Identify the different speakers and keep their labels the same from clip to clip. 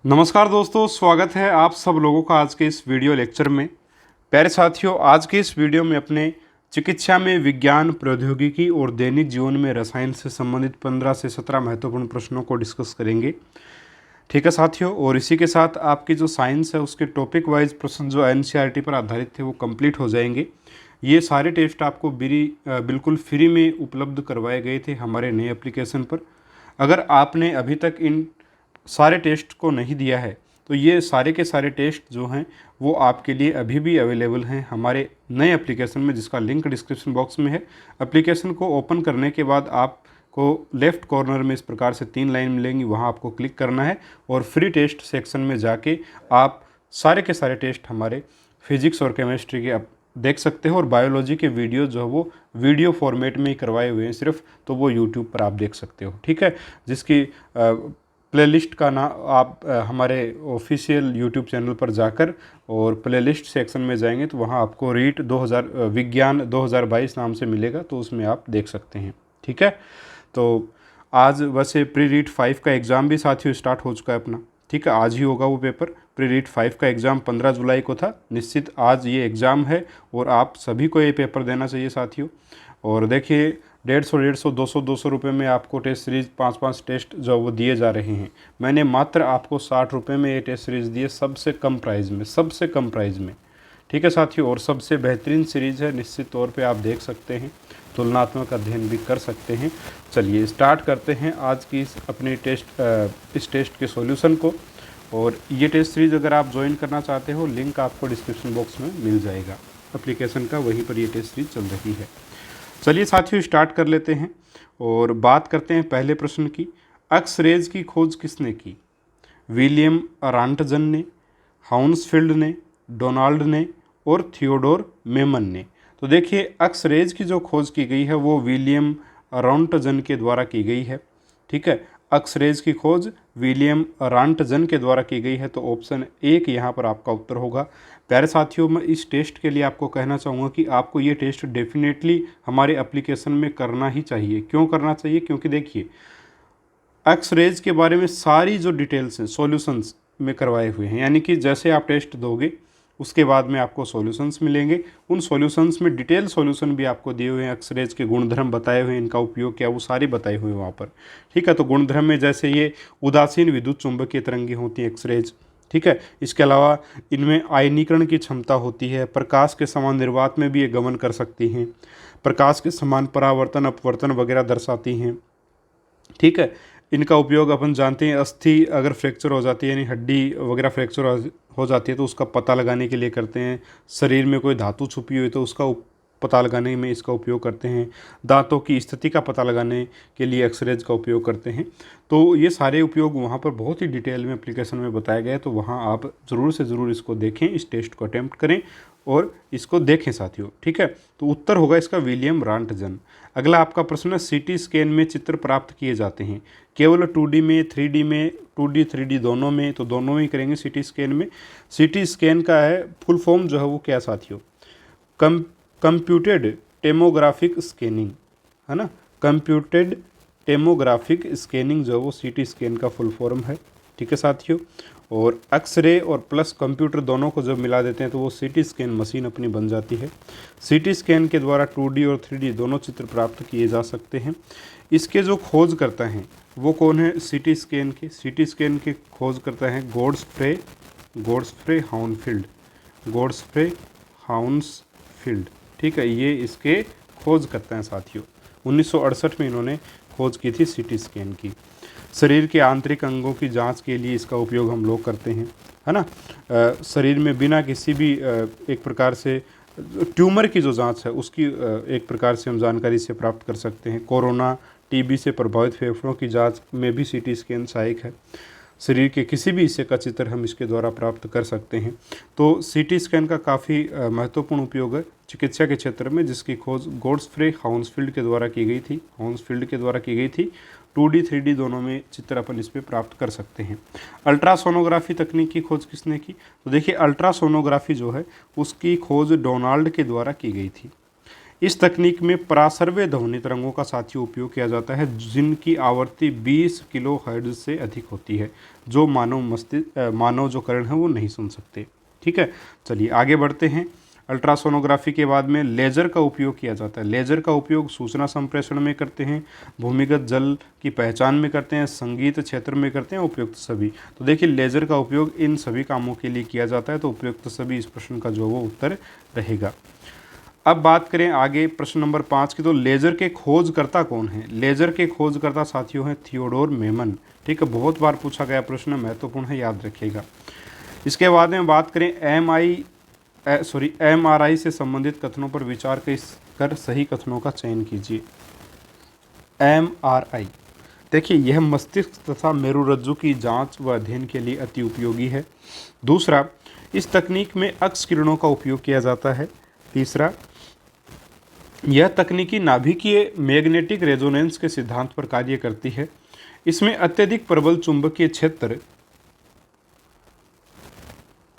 Speaker 1: नमस्कार दोस्तों, स्वागत है आप सब लोगों का आज के इस वीडियो लेक्चर में। प्यारे साथियों, आज के इस वीडियो में अपने चिकित्सा में विज्ञान, प्रौद्योगिकी और दैनिक जीवन में रसायन से संबंधित 15 से 17 महत्वपूर्ण प्रश्नों को डिस्कस करेंगे। ठीक है साथियों, और इसी के साथ आपकी जो साइंस है उसके टॉपिक वाइज प्रश्न जो एनसीईआरटी पर आधारित थे वो कंप्लीट हो जाएंगे। ये सारे टेस्ट आपको बिल्कुल फ्री में उपलब्ध करवाए गए थे हमारे नए एप्लीकेशन पर। अगर आपने अभी तक इन सारे टेस्ट को नहीं दिया है तो ये सारे के सारे टेस्ट जो हैं वो आपके लिए अभी भी अवेलेबल हैं हमारे नए एप्लीकेशन में, जिसका लिंक डिस्क्रिप्शन बॉक्स में है। एप्लीकेशन को ओपन करने के बाद आपको लेफ़्ट कॉर्नर में इस प्रकार से 3 लाइन मिलेंगी, वहाँ आपको क्लिक करना है और फ्री टेस्ट सेक्शन में जाके आप सारे के सारे टेस्ट हमारे फिजिक्स और केमिस्ट्री के आप देख सकते हो। और बायोलॉजी के वीडियो जो है वो वीडियो फॉर्मेट में ही करवाए हुए हैं सिर्फ, तो वो यूट्यूब पर आप देख सकते हो। ठीक है, जिसकी प्लेलिस्ट का ना आप हमारे ऑफिशियल यूट्यूब चैनल पर जाकर और प्लेलिस्ट सेक्शन में जाएंगे तो वहाँ आपको रीट 2000 विज्ञान 2022 नाम से मिलेगा, तो उसमें आप देख सकते हैं। ठीक है, तो आज वैसे प्री रीट 5 का एग्ज़ाम भी साथियों स्टार्ट हो चुका है अपना। ठीक है, आज ही होगा वो पेपर। प्री रीट 5 का एग्ज़ाम 15 जुलाई को था, निश्चित आज ये एग्ज़ाम है और आप सभी को ये पेपर देना चाहिए साथियों। और देखिए 150, 200 रुपये में आपको टेस्ट सीरीज़ 5 टेस्ट जो वो दिए जा रहे हैं। मैंने मात्र आपको 60 रुपये में ये टेस्ट सीरीज़ दिए, सबसे कम प्राइस में, सबसे कम प्राइस में। ठीक है साथियों, और सबसे बेहतरीन सीरीज़ है, निश्चित तौर पे आप देख सकते हैं, तुलनात्मक अध्ययन भी कर सकते हैं। चलिए स्टार्ट करते हैं आज की अपनी इस टेस्ट के सॉल्यूशन को। और ये टेस्ट सीरीज़ अगर आप ज्वाइन करना चाहते हो, लिंक आपको डिस्क्रिप्शन बॉक्स में मिल जाएगा एप्लीकेशन का, वहीं पर ये टेस्ट सीरीज़ चल रही है। चलिए साथियों स्टार्ट कर लेते हैं और बात करते हैं पहले प्रश्न की। एक्स रेज की खोज किसने की? विलियम रांटजन ने, हाउंसफील्ड ने, डोनाल्ड ने और थियोडोर मेमन ने। तो देखिए एक्स रेज की जो खोज की गई है वो विलियम रांटजन के द्वारा की गई है। ठीक है, एक्स रेज की खोज विलियम रांटजन के द्वारा की गई है, तो ऑप्शन 1 यहाँ पर आपका उत्तर होगा। प्यारे साथियों, मैं इस टेस्ट के लिए आपको कहना चाहूँगा कि आपको ये टेस्ट डेफिनेटली हमारे एप्लीकेशन में करना ही चाहिए। क्यों करना चाहिए? क्योंकि देखिए एक्स रेज के बारे में सारी जो डिटेल्स हैं सॉल्यूशंस में करवाए हुए हैं, यानी कि जैसे आप टेस्ट दोगे उसके बाद में आपको सॉल्यूशंस मिलेंगे। उन सॉल्यूशंस में डिटेल सॉल्यूशन भी आपको दिए हुए हैं, एक्स रेज के गुणधर्म बताए हुए हैं, इनका उपयोग क्या वो सारे बताए हुए हैं वहाँ पर। ठीक है, तो गुणधर्म में जैसे ये उदासीन विद्युत चुंबकीय तरंगें होती हैं एक्स रेज। ठीक है, इसके अलावा इनमें आयनीकरण की क्षमता होती है, प्रकाश के समान निर्वात में भी ये गमन कर सकती हैं, प्रकाश के समान परावर्तन अपवर्तन वगैरह दर्शाती हैं। ठीक है, इनका उपयोग अपन जानते हैं, अस्थि अगर फ्रैक्चर हो जाती है यानी हड्डी वगैरह फ्रैक्चर हो जाती है तो उसका पता लगाने के लिए करते हैं। शरीर में कोई धातु छुपी हुई तो उसका पता लगाने में इसका उपयोग करते हैं। दांतों की स्थिति का पता लगाने के लिए एक्सरेज का उपयोग करते हैं। तो ये सारे उपयोग वहाँ पर बहुत ही डिटेल में एप्लीकेशन में बताया गया है, तो वहाँ आप ज़रूर से ज़रूर इसको देखें, इस टेस्ट को अटैम्प्ट करें और इसको देखें साथियों। ठीक है, तो उत्तर होगा इसका विलियम रांटजन। अगला आपका प्रश्न है, सीटी स्कैन में चित्र प्राप्त किए जाते हैं केवल 2D में, 3D में, 2D 3D दोनों में? तो दोनों ही करेंगे सीटी स्कैन में। सीटी स्कैन का है फुल फॉर्म जो है वो क्या साथियों? कंप्यूटेड टेमोग्राफिक स्कैनिंग, है ना। कंप्यूटेड टेमोग्राफिक स्कैनिंग जो है वो सीटी स्कैन का फुल फॉर्म है। ठीक है साथियों, और एक्सरे और प्लस कंप्यूटर दोनों को जब मिला देते हैं तो वो सीटी स्कैन मशीन अपनी बन जाती है। सीटी स्कैन के द्वारा 2D और 3D दोनों चित्र प्राप्त किए जा सकते हैं। इसके जो खोज करता है वो कौन है? सीटी स्कैन के खोज करता है गोड्सफ्रे हाउंसफील्ड। ठीक है, ये इसके खोज करते हैं साथियों। 1968 में इन्होंने खोज की थी सीटी स्कैन की। शरीर के आंतरिक अंगों की जांच के लिए इसका उपयोग हम लोग करते हैं, है ना। शरीर में बिना किसी भी एक प्रकार से ट्यूमर की जो जांच है उसकी एक प्रकार से हम जानकारी से प्राप्त कर सकते हैं। कोरोना, टीबी से प्रभावित फेफड़ों की जांच में भी सीटी स्कैन सहायक है। शरीर के किसी भी हिस्से का चित्र हम इसके द्वारा प्राप्त कर सकते हैं। तो सीटी स्कैन का काफ़ी महत्वपूर्ण उपयोग है चिकित्सा के क्षेत्र में, जिसकी खोज गोड्सफ्रे हाउंसफील्ड के द्वारा की गई थी। 2D 3D दोनों में चित्र अपन इस पर प्राप्त कर सकते हैं। अल्ट्रासोनोग्राफी तकनीक की खोज किसने की? तो देखिए अल्ट्रासोनोग्राफी जो है उसकी खोज डोनाल्ड के द्वारा की गई थी। इस तकनीक में पराश्रव्य ध्वनि तरंगों का साथियों उपयोग किया जाता है जिनकी आवृत्ति 20 किलो हर्ट्ज से अधिक होती है, जो मानव जो कर्ण है वो नहीं सुन सकते। ठीक है, चलिए आगे बढ़ते हैं। अल्ट्रासोनोग्राफी के बाद में लेज़र का उपयोग किया जाता है। लेज़र का उपयोग सूचना संप्रेषण में करते हैं, भूमिगत जल की पहचान में करते हैं, संगीत क्षेत्र में करते हैं, उपयुक्त सभी। तो देखिए लेज़र का उपयोग इन सभी कामों के लिए किया जाता है, तो उपयुक्त सभी इस प्रश्न का जो वो उत्तर रहेगा। अब बात करें आगे प्रश्न नंबर 5 की, तो लेज़र के खोजकर्ता कौन है? लेज़र के खोजकर्ता साथियों हैं थियोडोर मेमन। ठीक है, बहुत बार पूछा गया प्रश्न, महत्वपूर्ण है, याद रखिएगा। इसके बाद में बात करें MRI से संबंधित कथनों पर विचार कर सही कथनों का चयन कीजिए। MRI देखिए यह मस्तिष्क तथा मेरुरज्जु की जांच व अध्ययन के लिए अति उपयोगी है। दूसरा, इस तकनीक में अक्स किरणों का उपयोग किया जाता है। तीसरा, यह तकनीकी नाभिकीय मैग्नेटिक रेजोनेंस के सिद्धांत पर कार्य करती है। इसमें अत्यधिक प्रबल चुंबकीय क्षेत्र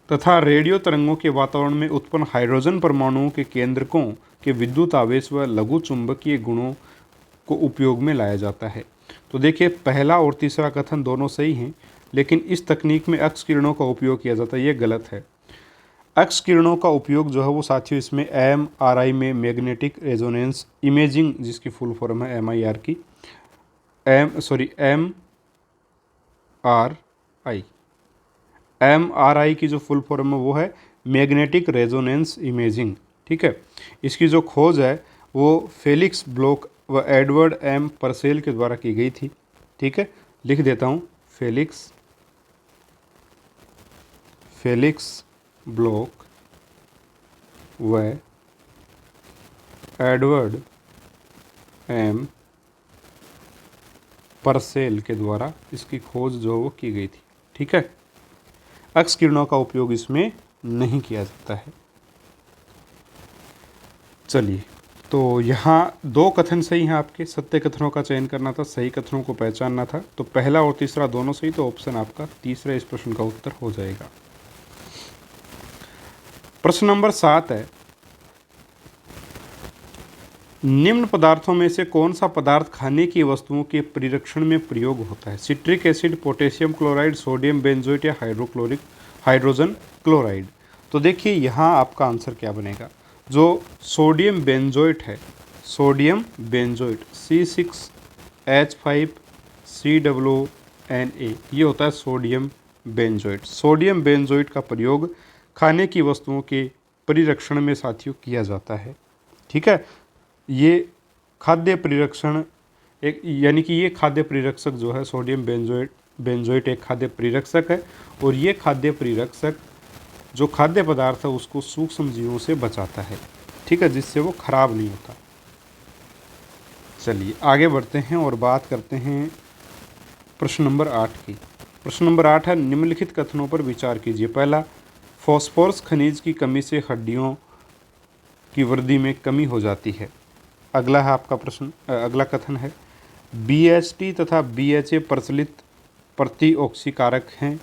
Speaker 1: तथा रेडियो तरंगों के वातावरण में उत्पन्न हाइड्रोजन परमाणुओं के केंद्रकों के विद्युत आवेश व लघु चुंबकीय गुणों को उपयोग में लाया जाता है। तो देखिए पहला और तीसरा कथन दोनों सही हैं, लेकिन इस तकनीक में अक्स किरणों का उपयोग किया जाता है, ये गलत है। अक्स किरणों का उपयोग जो है वो साथियों इसमें MRI में मैग्नेटिक रेजोनेंस इमेजिंग, जिसकी फुल फॉर्म है MIR की, MRI की जो फुल फॉर्म है वो है मैग्नेटिक रेजोनेंस इमेजिंग। ठीक है, इसकी जो खोज है वो फेलिक्स ब्लॉक व एडवर्ड M परसेल के द्वारा की गई थी। ठीक है, लिख देता हूँ, फेलिक्स ब्लॉक व एडवर्ड M परसेल के द्वारा इसकी खोज जो वो की गई थी। ठीक है, अक्स किरणों का उपयोग इसमें नहीं किया जाता है। चलिए, तो यहाँ दो कथन सही हैं आपके, सत्य कथनों का चयन करना था, सही कथनों को पहचानना था। तो पहला और तीसरा दोनों सही, तो ऑप्शन आपका तीसरा इस प्रश्न का उत्तर हो जाएगा। प्रश्न नंबर 7 है, निम्न पदार्थों में से कौन सा पदार्थ खाने की वस्तुओं के परिरक्षण में प्रयोग होता है? Citric acid, potassium chloride, sodium benzoate या हाइड्रोजन क्लोराइड। तो देखिए यहाँ आपका आंसर क्या बनेगा, जो सोडियम बेंजोइट है, सोडियम बेंजोइट C6H5COONA, ये होता है सोडियम बेंजोइट। सोडियम बेंजोइट का प्रयोग खाने की वस्तुओं के परिरक्षण में साथियों किया जाता है। ठीक है, ये खाद्य परिरक्षण यानी कि ये खाद्य परिरक्षक जो है सोडियम बेंजोइट एक खाद्य परिरक्षक है, और ये खाद्य परिरक्षक जो खाद्य पदार्थ है उसको सूक्ष्म जीवों से बचाता है। ठीक है, जिससे वो खराब नहीं होता। चलिए आगे बढ़ते हैं और बात करते हैं प्रश्न नंबर 8 की। प्रश्न नंबर 8 है, निम्नलिखित कथनों पर विचार कीजिए। पहला, फॉस्फोरस खनिज की कमी से हड्डियों की वृद्धि में कमी हो जाती है। अगला है आपका प्रश्न, अगला कथन है, BHT तथा BHA प्रचलित प्रतिऑक्सीकारक हैं।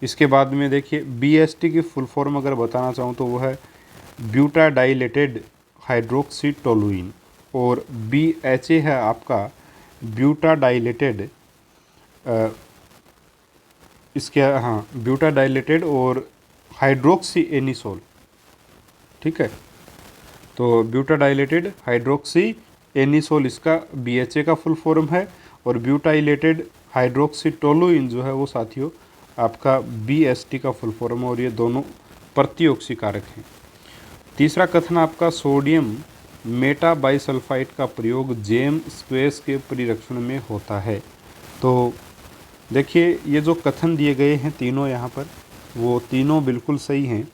Speaker 1: इसके बाद में देखिए BHT की फुल फॉर्म अगर बताना चाहूँ तो वो है ब्यूटाडाइलेटेड हाइड्रोक्सीटोलुइन, और BHA है आपका ब्यूटाडाइलेटेड ब्यूटाडाइलेटेड और हाइड्रोक्सी एनिसोल। ठीक है, तो ब्यूटाडाइलेटेड हाइड्रोक्सी एनिसोल इसका BHA का फुल फॉर्म है, और ब्यूटाइलेटेड हाइड्रोक्सीटोलुइन जो है वो साथियों आपका BHT का फुल फॉर्म है, और ये दोनों प्रतिऑक्सीकारक हैं। तीसरा कथन आपका, सोडियम मेटाबाइसल्फाइड का प्रयोग जेम स्क्वेस के परिरक्षण में होता है। तो देखिए ये जो कथन दिए गए हैं तीनों यहाँ पर, वो तीनों बिल्कुल सही हैं।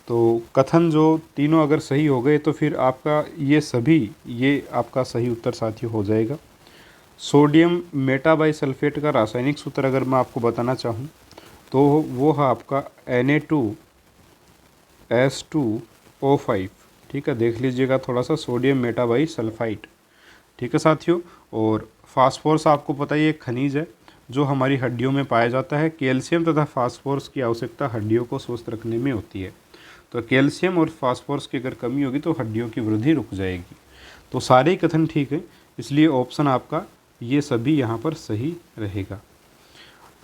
Speaker 1: तो कथन जो तीनों अगर सही हो गए तो फिर आपका ये आपका सही उत्तर साथियों हो जाएगा। सोडियम मेटाबाइसल्फेट का रासायनिक सूत्र अगर मैं आपको बताना चाहूँ तो वो है आपका Na2S2O5। ठीक है, देख लीजिएगा थोड़ा सा, सोडियम मेटाबाइसल्फाइड। ठीक है साथियों, और फास्फोरस आपको पता ही एक खनिज है जो हमारी हड्डियों में पाया जाता है। कैल्शियम तथा फास्फोरस की आवश्यकता हड्डियों को स्वस्थ रखने में होती है। तो कैल्शियम और फास्फोरस की अगर कमी होगी तो हड्डियों की वृद्धि रुक जाएगी। तो सारे ही कथन ठीक है, इसलिए ऑप्शन आपका ये सभी यहाँ पर सही रहेगा।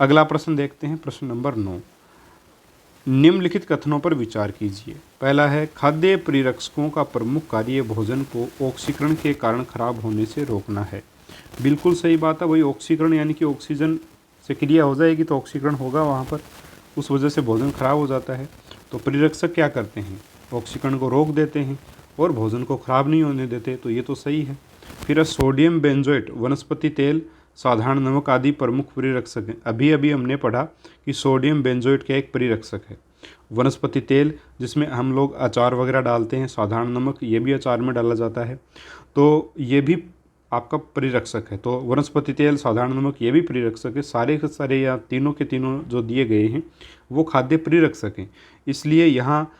Speaker 1: अगला प्रश्न देखते हैं, प्रश्न नंबर 9। निम्नलिखित कथनों पर विचार कीजिए। पहला है, खाद्य परिरक्षकों का प्रमुख कार्य भोजन को ऑक्सीकरण के कारण खराब होने से रोकना है। बिल्कुल सही बात है, वही ऑक्सीकरण यानी कि ऑक्सीजन से क्रिया हो जाएगी तो ऑक्सीकरण होगा वहाँ पर, उस वजह से भोजन खराब हो जाता है। तो परिरक्षक क्या करते हैं, ऑक्सीकरण को रोक देते हैं और भोजन को खराब नहीं होने देते, तो ये तो सही है। फिर सोडियम बेंजोएट, वनस्पति तेल, साधारण नमक आदि प्रमुख परिरक्षक हैं। अभी अभी हमने पढ़ा कि सोडियम बेंजोएट का एक परिरक्षक है। वनस्पति तेल जिसमें हम लोग अचार वगैरह डालते हैं, साधारण नमक ये भी अचार में डाला जाता है, तो ये भी आपका परिरक्षक है। तो वनस्पति तेल, साधारण नमक ये भी परिरक्षक है। सारे के सारे या तीनों के तीनों जो दिए गए हैं वो खाद्य परिरक्षक हैं। इसलिए यहाँ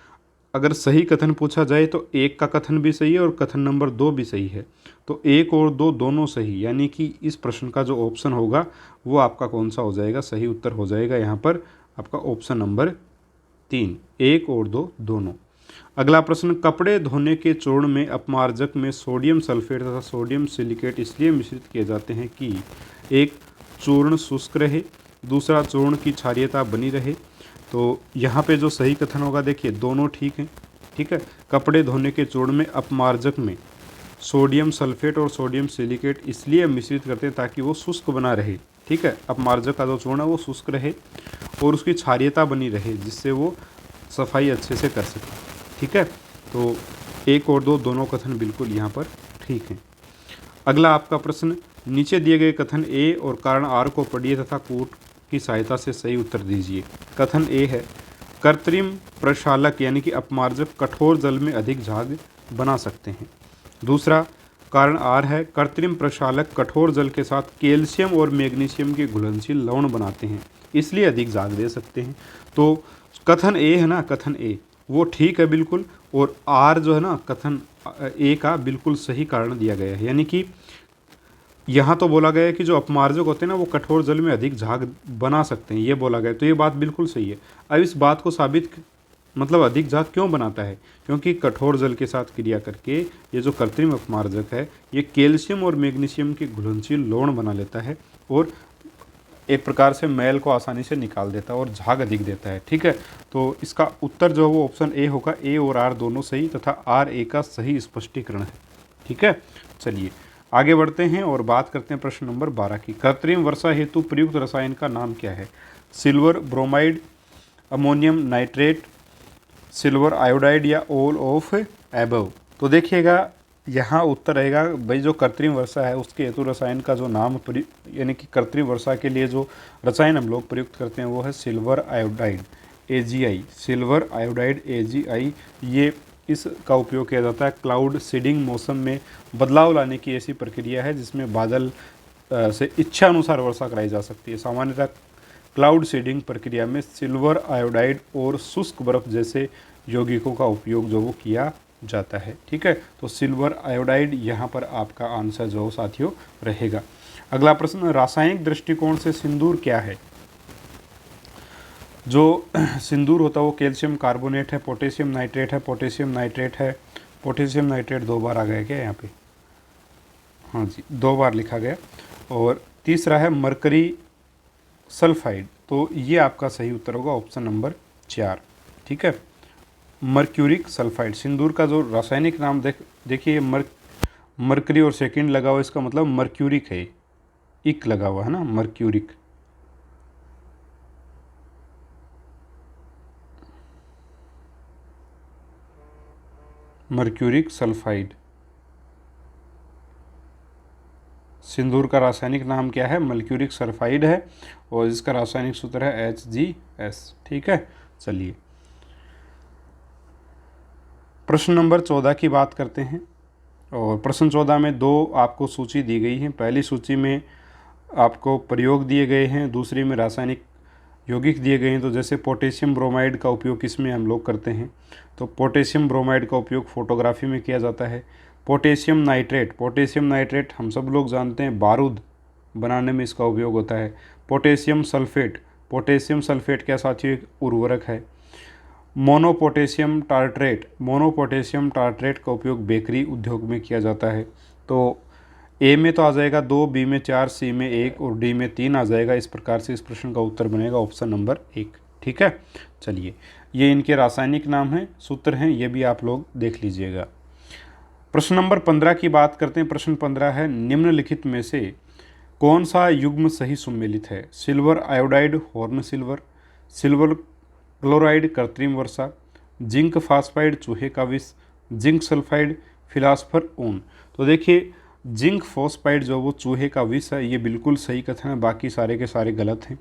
Speaker 1: अगर सही कथन पूछा जाए तो एक का कथन भी सही है और कथन नंबर 2 भी सही है। तो 1 और 2 दोनों सही, यानी कि इस प्रश्न का जो ऑप्शन होगा वो आपका कौन सा हो जाएगा, सही उत्तर हो जाएगा यहाँ पर आपका ऑप्शन नंबर 3, 1 और 2 दोनों। अगला प्रश्न, कपड़े धोने के चूर्ण में अपमार्जक में सोडियम सल्फेट तथा सोडियम सिलिकेट इसलिए मिश्रित किए जाते हैं कि एक, चूर्ण शुष्क रहे, दूसरा चूर्ण की क्षारीयता बनी रहे। तो यहाँ पे जो सही कथन होगा, देखिए दोनों ठीक हैं। ठीक है, कपड़े धोने के चूर्ण में अपमार्जक में सोडियम सल्फेट और सोडियम सिलिकेट इसलिए मिश्रित करते हैं ताकि वो शुष्क बना रहे। ठीक है, अपमार्जक का जो चूर्ण है वो शुष्क रहे और उसकी क्षारीयता बनी रहे, जिससे वो सफाई अच्छे से कर सके। ठीक है, तो 1 और 2 दोनों कथन बिल्कुल यहाँ पर ठीक हैं। अगला आपका प्रश्न, नीचे दिए गए कथन ए और कारण आर को पढ़िए तथा कूट की सहायता से सही उत्तर दीजिए। कथन ए है, कृत्रिम प्रक्षालक यानी कि अपमार्जक कठोर जल में अधिक झाग बना सकते हैं। दूसरा कारण आर है, कृत्रिम प्रक्षालक कठोर जल के साथ कैल्शियम और मैग्नीशियम के घुलनशील लवण बनाते हैं, इसलिए अधिक झाग दे सकते हैं। तो कथन ए है ना, कथन ए वो ठीक है बिल्कुल, और आर जो है ना कथन ए का बिल्कुल सही कारण दिया गया है। यानी कि यहाँ तो बोला गया है कि जो अपमार्जक होते हैं ना वो कठोर जल में अधिक झाग बना सकते हैं, ये बोला गया है, तो ये बात बिल्कुल सही है। अब इस बात को साबित मतलब अधिक झाग क्यों बनाता है, क्योंकि कठोर जल के साथ क्रिया करके ये जो कृत्रिम अपमार्जक है ये कैल्शियम और मैग्नीशियम के घुलनशील लवण बना लेता है और एक प्रकार से मैल को आसानी से निकाल देता है और झाग अधिक देता है। ठीक है, तो इसका उत्तर जो है वो ऑप्शन ए होगा। ए और आर दोनों सही तथा आर ए का सही स्पष्टीकरण है। ठीक है, चलिए आगे बढ़ते हैं और बात करते हैं प्रश्न नंबर 12 की। कृत्रिम वर्षा हेतु प्रयुक्त रसायन का नाम क्या है? Silver bromide, ammonium nitrate, silver iodide या ऑल ऑफ एबव। तो देखिएगा यहाँ उत्तर रहेगा भाई, जो कृत्रिम वर्षा है उसके हेतु रसायन का जो नाम यानी कि कृत्रिम वर्षा के लिए जो रसायन हम लोग प्रयुक्त करते हैं वो है silver iodide AgI। Silver iodide AgI ये इसका उपयोग किया जाता है क्लाउड सीडिंग, मौसम में बदलाव लाने की ऐसी प्रक्रिया है जिसमें बादल से इच्छा अनुसार वर्षा कराई जा सकती है। सामान्यतः क्लाउड सीडिंग प्रक्रिया में सिल्वर आयोडाइड और शुष्क बर्फ जैसे यौगिकों का उपयोग जो वो किया जाता है। ठीक है, तो सिल्वर आयोडाइड यहाँ पर आपका आंसर जो साथियों रहेगा। अगला प्रश्न, रासायनिक दृष्टिकोण से सिंदूर क्या है? जो सिंदूर होता है वो कैल्शियम कार्बोनेट है, पोटेशियम नाइट्रेट है, पोटेशियम नाइट्रेट है। पोटेशियम नाइट्रेट 2 बार आ गया क्या यहाँ पे? हाँ जी, 2 बार लिखा गया। और तीसरा है मरकरी सल्फाइड, तो ये आपका सही उत्तर होगा ऑप्शन नंबर 4। ठीक है, मर्क्यूरिक सल्फाइड। सिंदूर का जो रासायनिक नाम देखिए मरकरी और सेकंड लगा हुआ, इसका मतलब मर्क्यूरिक है, इक लगा हुआ है ना, मर्क्यूरिक। मर्क्यूरिक सल्फाइड, सिंदूर का रासायनिक नाम क्या है? मर्क्यूरिक सल्फाइड है और इसका रासायनिक सूत्र है HgS। ठीक है, चलिए प्रश्न नंबर 14 की बात करते हैं। और प्रश्न 14 में 2 आपको सूची दी गई है। पहली सूची में आपको प्रयोग दिए गए हैं, दूसरी में रासायनिक यौगिक दिए गए हैं। तो जैसे पोटेशियम ब्रोमाइड का उपयोग किसमें हम लोग करते हैं? तो पोटेशियम ब्रोमाइड का उपयोग फोटोग्राफी में किया जाता है। पोटेशियम नाइट्रेट हम सब लोग जानते हैं बारूद बनाने में इसका उपयोग होता है। पोटेशियम सल्फेट क्या साथियों? एक उर्वरक है। मोनोपोटेशियम टार्ट्रेट का उपयोग बेकरी उद्योग में किया जाता है। तो ए में तो आ जाएगा 2, बी में 4, सी में 1 और डी में 3 आ जाएगा। इस प्रकार से इस प्रश्न का उत्तर बनेगा ऑप्शन नंबर 1। ठीक है, चलिए ये इनके रासायनिक नाम हैं, सूत्र हैं, ये भी आप लोग देख लीजिएगा। प्रश्न नंबर 15 की बात करते हैं। प्रश्न 15 है, निम्नलिखित में से कौन सा युग्म सही सुमेलित है? Silver iodide horn silver, silver chloride कृत्रिम वर्षा, जिंक फास्फाइड चूहे का विष, जिंक सल्फाइड फिलास्फर ऊन। तो देखिए जिंक फॉस्फाइड जो वो चूहे का विष है, ये बिल्कुल सही कथन है, बाकी सारे के सारे गलत हैं।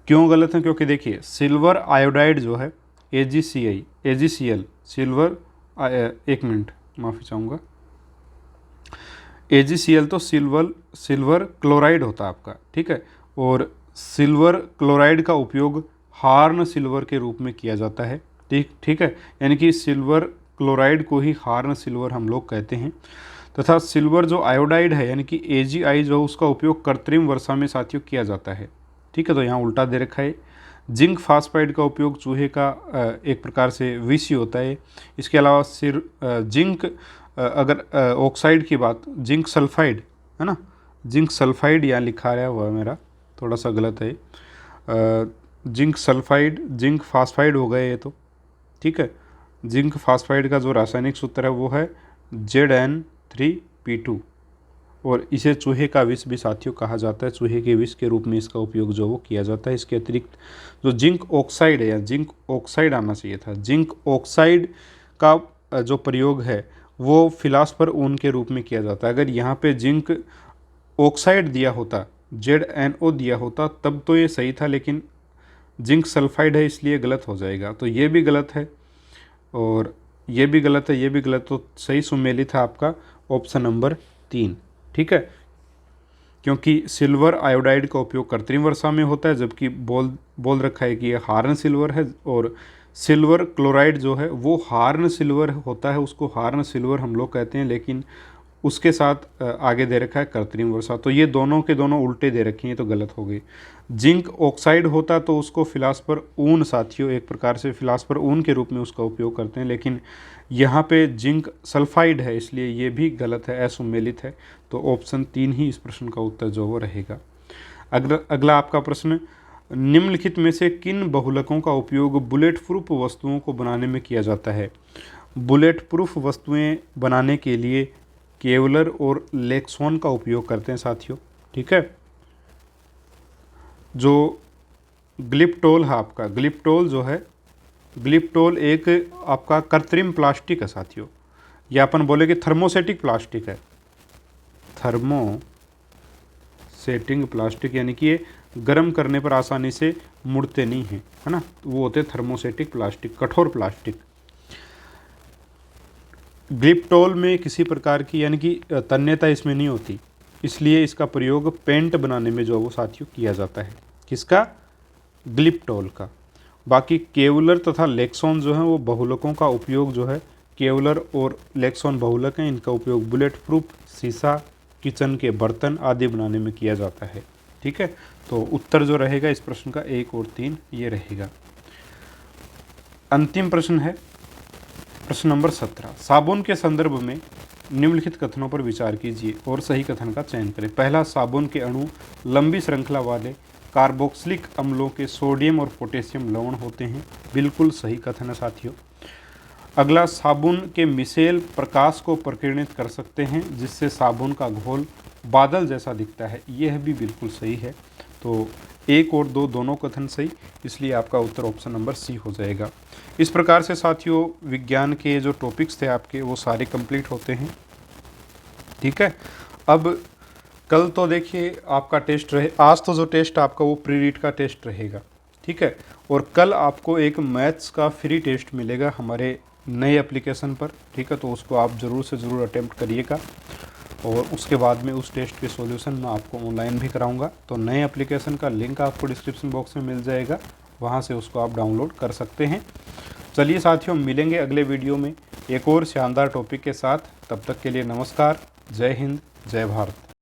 Speaker 1: क्यों गलत हैं? क्योंकि देखिए सिल्वर आयोडाइड जो है AgCl सिल्वर, एक मिनट माफ़ी चाहूँगा, AgCl तो सिल्वर क्लोराइड होता है आपका, ठीक है। और सिल्वर क्लोराइड का उपयोग हार्न सिल्वर के रूप में किया जाता है, ठीक है। यानी कि सिल्वर क्लोराइड को ही हार्न सिल्वर हम लोग कहते हैं। तथा सिल्वर जो आयोडाइड है यानी कि AgI जो उसका उपयोग कृत्रिम वर्षा में साथियों किया जाता है, ठीक है। तो यहाँ उल्टा दे रखा है। जिंक फास्फाइड का उपयोग चूहे का एक प्रकार से विष ही होता है। इसके अलावा जिंक अगर ऑक्साइड की बात, जिंक सल्फाइड है ना, जिंक सल्फाइड यहाँ लिखा रहा हुआ मेरा थोड़ा सा गलत है, जिंक सल्फाइड जिंक फास्फाइड हो गए ये तो, ठीक है। जिंक फास्फाइड का जो रासायनिक सूत्र है वो है Zn3P2 और इसे चूहे का विष भी साथियों कहा जाता है। चूहे के विष के रूप में इसका उपयोग जो वो किया जाता है। इसके अतिरिक्त जो जिंक ऑक्साइड है या जिंक ऑक्साइड आना चाहिए था, जिंक ऑक्साइड का जो प्रयोग है वो फिलास्फर ऊन के रूप में किया जाता है। अगर यहाँ पे जिंक ऑक्साइड दिया होता, ZnO दिया होता तब तो ये सही था, लेकिन जिंक सल्फाइड है इसलिए गलत हो जाएगा। तो ये भी गलत है और ये भी गलत है, ये भी गलत। तो सही सुमेलित है आपका ऑप्शन नंबर 3, ठीक है। क्योंकि सिल्वर आयोडाइड का उपयोग कृत्रिम वर्षा में होता है, जबकि बोल रखा है कि ये हार्न सिल्वर है, और सिल्वर क्लोराइड जो है वो हार्न सिल्वर होता है, उसको हार्न सिल्वर हम लोग कहते हैं, लेकिन उसके साथ आगे दे रखा है कृत्रिम वर्षा। तो ये दोनों के दोनों उल्टे दे रखे हैं, तो गलत हो गई। जिंक ऑक्साइड होता तो उसको फिलास्फर ऊन साथियों एक प्रकार से फिलास्फर ऊन के रूप में उसका उपयोग करते हैं, लेकिन यहाँ पे जिंक सल्फाइड है इसलिए ये भी गलत है, असुमेलित है। तो ऑप्शन 3 ही इस प्रश्न का उत्तर जो वो रहेगा। अगला आपका प्रश्न, निम्नलिखित में से किन बहुलकों का उपयोग बुलेट प्रूफ वस्तुओं को बनाने में किया जाता है? बुलेट प्रूफ वस्तुएं बनाने के लिए केवलर और लेक्सोन का उपयोग करते हैं साथियों, ठीक है। जो ग्लिप्टोल है आपका, ग्लिप्टोल जो है, ग्लिप्टोल एक आपका कृत्रिम प्लास्टिक है साथियों, या अपन बोले कि थर्मोसेटिक प्लास्टिक है, थर्मोसेटिंग प्लास्टिक, यानी कि ये गर्म करने पर आसानी से मुड़ते नहीं हैं, है ना, वो होते थर्मोसेटिक प्लास्टिक, कठोर प्लास्टिक। ग्लिप्टोल में किसी प्रकार की यानी कि तन्यता इसमें नहीं होती, इसलिए इसका प्रयोग पेंट बनाने में जो वो साथियों किया जाता है। किसका? ग्लिप्टोल का। बाकी केवलर तथा लेक्सोन जो है वो बहुलकों का उपयोग जो है, केवलर और लेक्सोन बहुलक हैं, इनका उपयोग बुलेट प्रूफ शीशा, किचन के बर्तन आदि बनाने में किया जाता है, ठीक है। तो उत्तर जो रहेगा इस प्रश्न का 1 और 3 ये रहेगा। अंतिम प्रश्न है प्रश्न नंबर 17। साबुन के संदर्भ में निम्नलिखित कथनों पर विचार कीजिए और सही कथन का चयन करें। पहला, साबुन के अणु लंबी श्रृंखला वाले कार्बोक्सिलिक अम्लों के सोडियम और पोटेशियम लवण होते हैं। बिल्कुल सही कथन है साथियों। अगला, साबुन के मिसेल प्रकाश को प्रकीर्णित कर सकते हैं जिससे साबुन का घोल बादल जैसा दिखता है। यह भी बिल्कुल सही है। तो 1 और 2 दोनों कथन सही, इसलिए आपका उत्तर ऑप्शन नंबर सी हो जाएगा। इस प्रकार से साथियों विज्ञान के जो टॉपिक्स थे आपके वो सारे कंप्लीट होते हैं, ठीक है। अब कल तो देखिए आपका टेस्ट रहे, आज तो जो टेस्ट आपका वो प्री रीड का टेस्ट रहेगा, ठीक है। और कल आपको एक मैथ्स का फ्री टेस्ट मिलेगा हमारे नए एप्लीकेशन पर, ठीक है। तो उसको आप ज़रूर से ज़रूर अटेम्प्ट करिएगा और उसके बाद में उस टेस्ट के सॉल्यूशन मैं आपको ऑनलाइन भी कराऊंगा। तो नए एप्लीकेशन का लिंक आपको डिस्क्रिप्शन बॉक्स में मिल जाएगा, वहां से उसको आप डाउनलोड कर सकते हैं। चलिए साथियों, मिलेंगे अगले वीडियो में एक और शानदार टॉपिक के साथ। तब तक के लिए नमस्कार, जय हिंद, जय भारत।